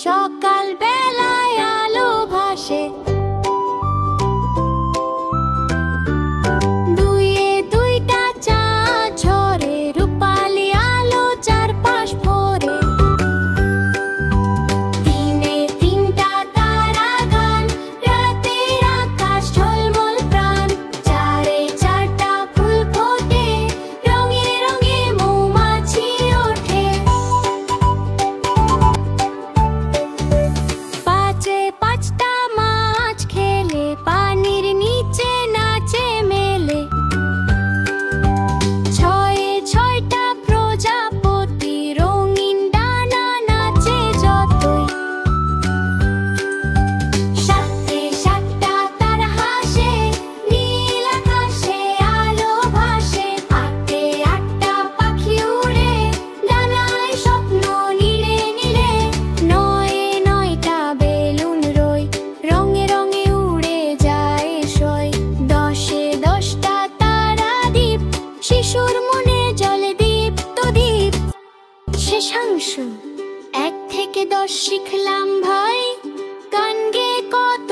সকাল বেলায় আলো ভাসে। দুইয়ে দুইটা চাঁদ ঝরে, রূপালি আলো চারপাশ ভরে। দিনে তিনটা তারা গান, রাতের আকাশ ঝলমল প্রাণ। চারে চারটা ফুল ফোটে, রঙে রঙে মৌমাছি ওঠে। পাঁচে পাঁচটা মাছ খেলে, পানির নিচে নাচে মেলে। ছয়ে ছয়টা প্রজাপতি, রঙিন ডানা নাচে যতই। সাতে সাতটা তারা হাসে, নীল আকাশে আলো ভাসে। আটে আটটা পাখি উড়ে, ডানায় স্বপ্ন নিড়ে নিড়ে। নয়ে নয়টা বেলুন রই, রঙে রঙে উড়ে যায় সই। দশে দশটা তারা দ্বীপ, শিশুর মনে জ্বলে দীপ্ত দ্বীপ। শেষাংশ। 1 থেকে 10 শিখলাম ভাই, গান গেয়ে কত